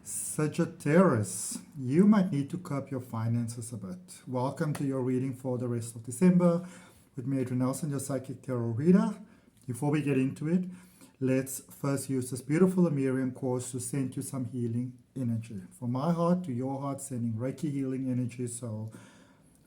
Sagittarius, you might need to curb your finances a bit. Welcome to your reading for the rest of December with me, Adrian Nelson, your psychic tarot reader. Before we get into it, let's first use this beautiful Lemurian course to send you some healing energy. From my heart to your heart, sending Reiki healing energy. So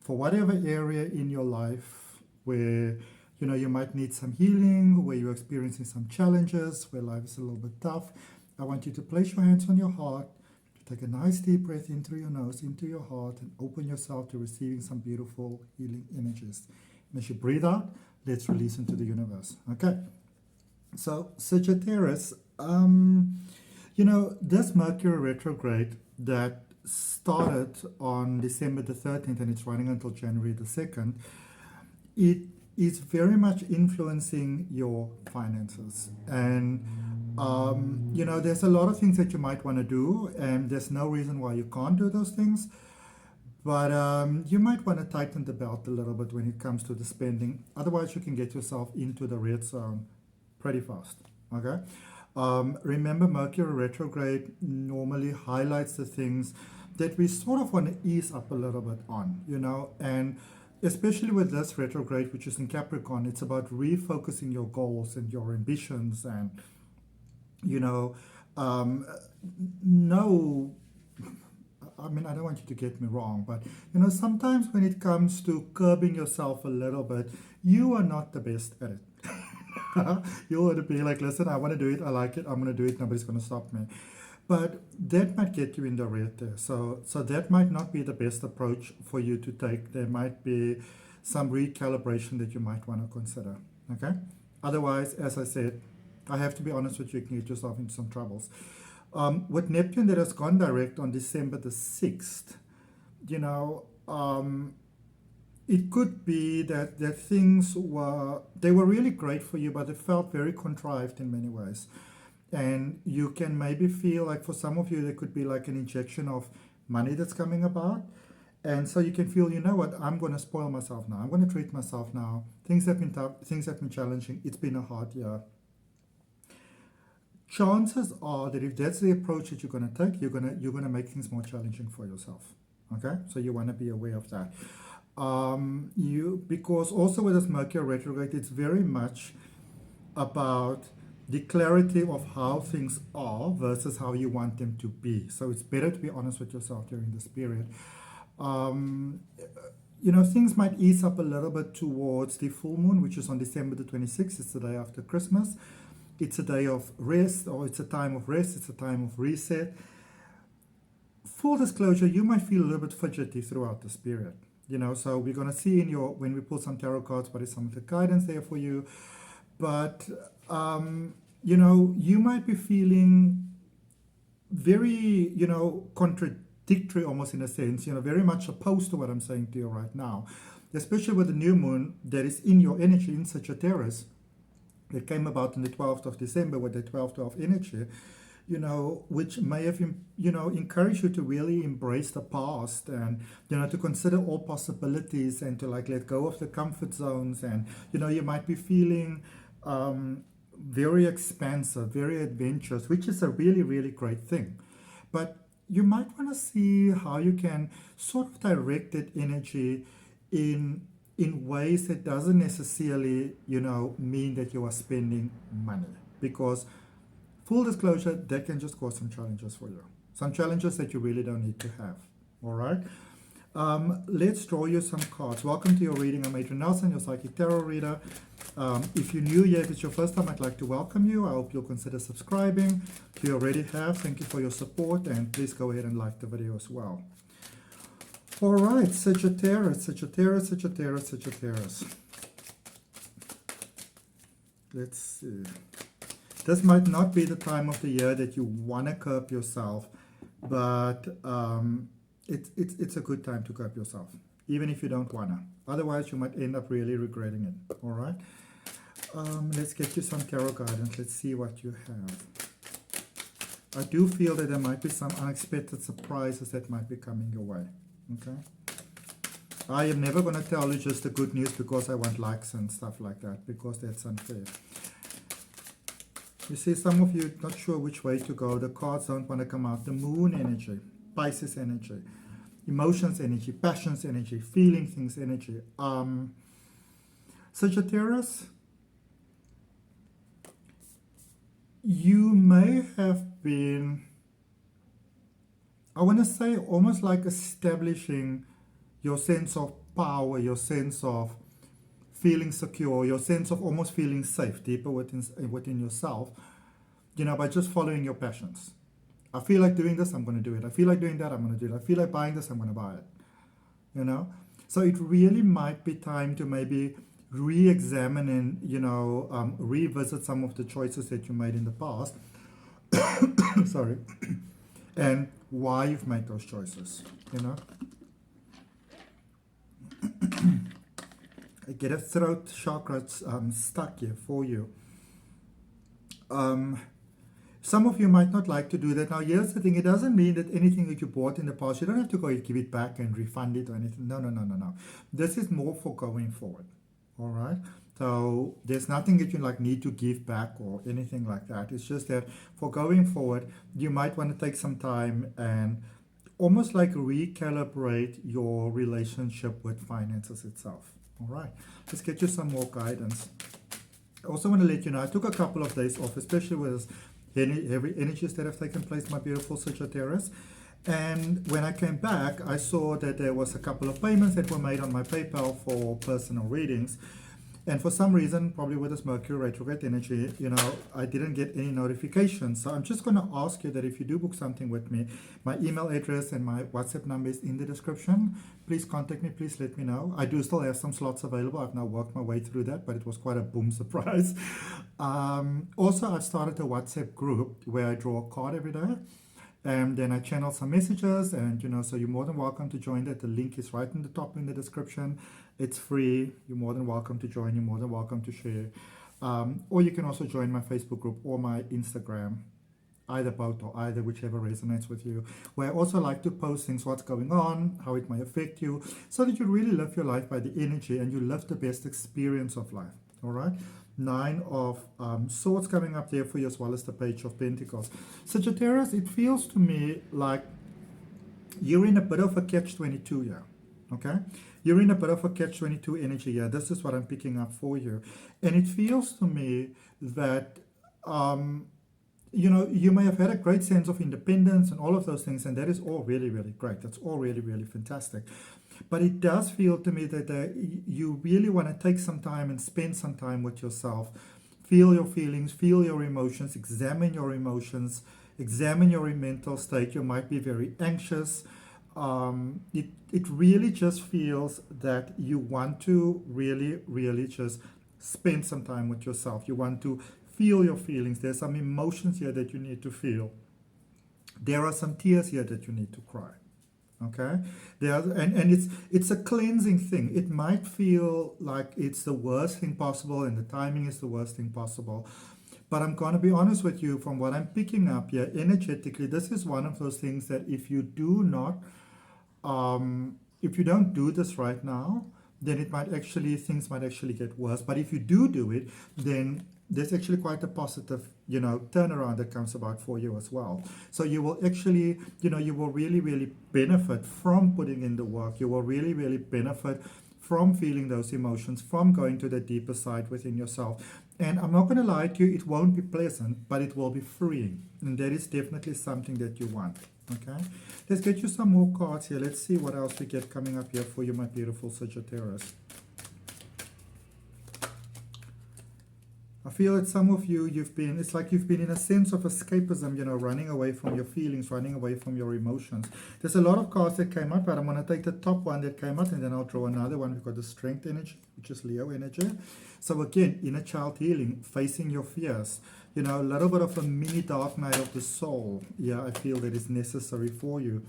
for whatever area in your life where you might need some healing, where you're experiencing some challenges, where life is a little bit tough, I want you to place your hands on your heart, to take a nice deep breath in through your nose, into your heart, and open yourself to receiving some beautiful healing energies. And as you breathe out, let's release into the universe. Okay. So Sagittarius, this Mercury retrograde that started on December the 13th and it's running until January the 2nd, it is very much influencing your finances. And there's a lot of things that you might want to do, and there's no reason why you can't do those things. But you might want to tighten the belt a little bit when it comes to the spending. Otherwise, you can get yourself into the red zone pretty fast. Okay. Remember, Mercury retrograde normally highlights the things that we sort of want to ease up a little bit on, and especially with this retrograde, which is in Capricorn, it's about refocusing your goals and your ambitions and no, I mean, I don't want you to get me wrong, but sometimes when it comes to curbing yourself a little bit, you are not the best at it. You want to be like, listen, I want to do it, I like it, I'm going to do it, nobody's going to stop me. But that might get you in the red there. So that might not be the best approach for you to take. There might be some recalibration that you might want to consider. Okay? Otherwise, as I said, I have to be honest with you, you can get yourself into some troubles. With Neptune that has gone direct on December the 6th, it could be that things were really great for you, but they felt very contrived in many ways. And you can maybe feel like, for some of you, there could be like an injection of money that's coming about. And so you can feel, you know what, I'm going to spoil myself now. I'm going to treat myself now. Things have been tough. Things have been challenging. It's been a hard year. Chances are that if that's the approach that you're going to take, you're going to make things more challenging for yourself. Okay? So you want to be aware of that. Because also with this Mercury retrograde, it's very much about the clarity of how things are versus how you want them to be. So it's better to be honest with yourself during this period. Things might ease up a little bit towards the full moon, which is on December the 26th. It's the day after Christmas. It's a day of rest, or it's a time of rest. It's a time of reset. Full disclosure, you might feel a little bit fidgety throughout this period. So we're going to see when we pull some tarot cards, what is some of the guidance there for you. But, you might be feeling very, contradictory almost in a sense, very much opposed to what I'm saying to you right now, especially with the new moon that is in your energy in Sagittarius that came about on the 12th of December with the 12-12 energy, which may have, encouraged you to really embrace the past and, to consider all possibilities and to like let go of the comfort zones. And, you might be feeling very expansive, very adventurous, which is a really, really great thing. But you might want to see how you can sort of direct that energy in ways that doesn't necessarily, mean that you are spending money. Because full disclosure, that can just cause some challenges for you. Some challenges that you really don't need to have. All right? Let's draw you some cards. Welcome to your reading. I'm Adrian Nelson, your psychic tarot reader. If you're new here, if it's your first time, I'd like to welcome you. I hope you'll consider subscribing. If you already have, thank you for your support, and please go ahead and like the video as well. All right, Sagittarius. Let's see. This might not be the time of the year that you want to curb yourself, but it's a good time to curb yourself, even if you don't want to. Otherwise, you might end up really regretting it. All right? Let's get you some tarot guidance. Let's see what you have. I do feel that there might be some unexpected surprises that might be coming your way. Okay? I am never going to tell you just the good news because I want likes and stuff like that, because that's unfair. You see, some of you not sure which way to go. The cards don't want to come out. The moon energy, Pisces energy, emotions energy, passions energy, feeling things energy. Sagittarius, you may have been, I want to say, almost like establishing your sense of power, your sense of feeling secure, your sense of almost feeling safe deeper within yourself, by just following your passions. I feel like doing this, I'm going to do it. I feel like doing that, I'm going to do it. I feel like buying this, I'm going to buy it. So it really might be time to maybe re-examine and, revisit some of the choices that you made in the past. Sorry. And why you've made those choices. I get a throat chakra stuck here for you. Some of you might not like to do that. Now, here's the thing. It doesn't mean that anything that you bought in the past, you don't have to go and give it back and refund it or anything. No. This is more for going forward. All right? So there's nothing that you need to give back or anything like that. It's just that for going forward, you might want to take some time and almost like recalibrate your relationship with finances itself. All right, let's get you some more guidance. I also want to let you know, I took a couple of days off, especially with heavy energies that have taken place, my beautiful Sagittarius. And when I came back, I saw that there was a couple of payments that were made on my PayPal for personal readings. And for some reason, probably with this Mercury retrograde energy, I didn't get any notifications. So I'm just going to ask you that if you do book something with me, my email address and my WhatsApp number is in the description. Please contact me. Please let me know. I do still have some slots available. I've now worked my way through that, but it was quite a boom surprise. Also, I've started a WhatsApp group where I draw a card every day. And then I channel some messages, and so you're more than welcome to join that. The link is right in the top in the description. It's free. You're more than welcome to join. You're more than welcome to share. Or you can also join my Facebook group or my Instagram, either both or either, whichever resonates with you, where I also like to post things, what's going on, how it may affect you, so that you really live your life by the energy and you live the best experience of life. All right? 9 of Swords coming up there for you, as well as the Page of Pentacles. Sagittarius, it feels to me like you're in a bit of a catch-22 here, okay? You're in a bit of a catch-22 energy here. This is what I'm picking up for you. And it feels to me that, you may have had a great sense of independence and all of those things, and that is all really, really great. That's all really, really fantastic. But it does feel to me that you really want to take some time and spend some time with yourself. Feel your feelings, feel your emotions, examine your emotions, examine your mental state. You might be very anxious. It really just feels that you want to really, really just spend some time with yourself. You want to feel your feelings. There's some emotions here that you need to feel. There are some tears here that you need to cry. Okay, and it's a cleansing thing. It might feel like it's the worst thing possible and the timing is the worst thing possible, but I'm going to be honest with you, from what I'm picking up here energetically, this is one of those things that if you don't do this right now, then things might actually get worse. But if you do it, then there's actually quite a positive, turnaround that comes about for you as well. So you will actually, you will really, really benefit from putting in the work. You will really, really benefit from feeling those emotions, from going to the deeper side within yourself. And I'm not going to lie to you, it won't be pleasant, but it will be freeing. And that is definitely something that you want. Okay, let's get you some more cards here. Let's see what else we get coming up here for you, my beautiful Sagittarius. I feel that some of you, it's like you've been in a sense of escapism, running away from your feelings, running away from your emotions. There's a lot of cards that came up, but I'm going to take the top one that came up and then I'll draw another one. We've got the Strength energy, which is Leo energy. So again, inner child healing, facing your fears. A little bit of a mini dark night of the soul. Yeah, I feel that is necessary for you.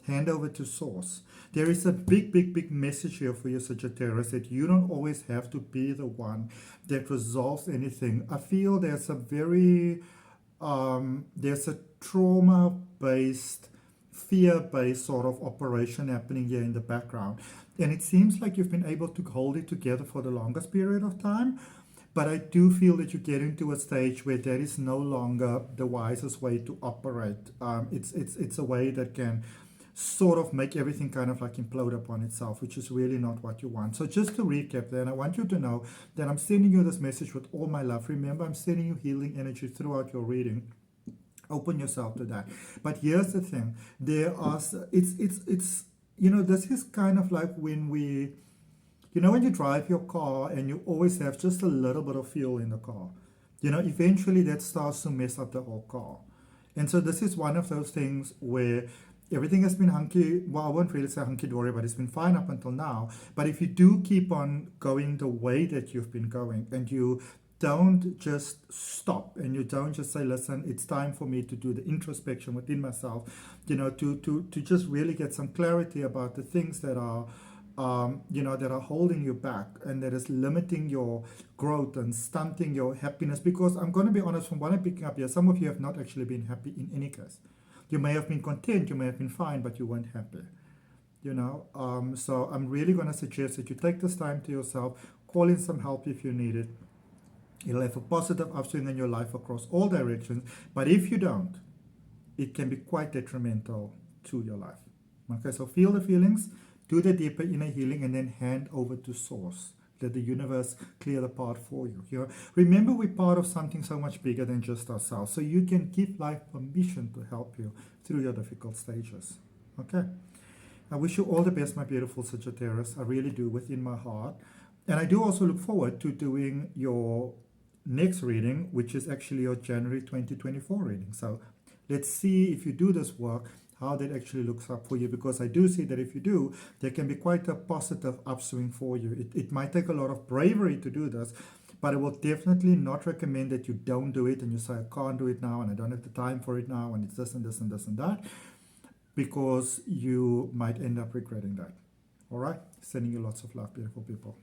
Hand over to source. There is a big message here for you, Sagittarius, that you don't always have to be the one that resolves anything. I feel there's a very, there's a trauma-based, fear-based sort of operation happening here in the background. And it seems like you've been able to hold it together for the longest period of time. But I do feel that you're getting to a stage where there is no longer the wisest way to operate. It's a way that can sort of make everything kind of like implode upon itself, which is really not what you want. So just to recap then, I want you to know that I'm sending you this message with all my love. Remember, I'm sending you healing energy throughout your reading. Open yourself to that. But here's the thing. There are, it's this is kind of like when when you drive your car and you always have just a little bit of fuel in the car. Eventually that starts to mess up the whole car. And so this is one of those things where everything has been I won't really say hunky-dory, but it's been fine up until now. But if you do keep on going the way that you've been going, and you don't just stop, and you don't just say, listen, it's time for me to do the introspection within myself, to just really get some clarity about the things that are that are holding you back and that is limiting your growth and stunting your happiness. Because I'm going to be honest, from what I'm picking up here, some of you have not actually been happy in any case. You may have been content, you may have been fine, but you weren't happy. So I'm really going to suggest that you take this time to yourself, call in some help if you need it. It'll have a positive upswing in your life across all directions. But if you don't, it can be quite detrimental to your life. Okay, so feel the feelings, do the deeper inner healing, and then hand over to Source. Let the universe clear the path for you. Remember, we're part of something so much bigger than just ourselves. So you can give life permission to help you through your difficult stages. Okay. I wish you all the best, my beautiful Sagittarius. I really do, within my heart. And I do also look forward to doing your next reading, which is actually your January 2024 reading. So let's see, if you do this work, how that actually looks up for you, because I do see that if you do, there can be quite a positive upswing for you. It might take a lot of bravery to do this, but I will definitely not recommend that you don't do it and you say, I can't do it now and I don't have the time for it now and it's this and this and this and that, because you might end up regretting that. All right? Sending you lots of love, beautiful people.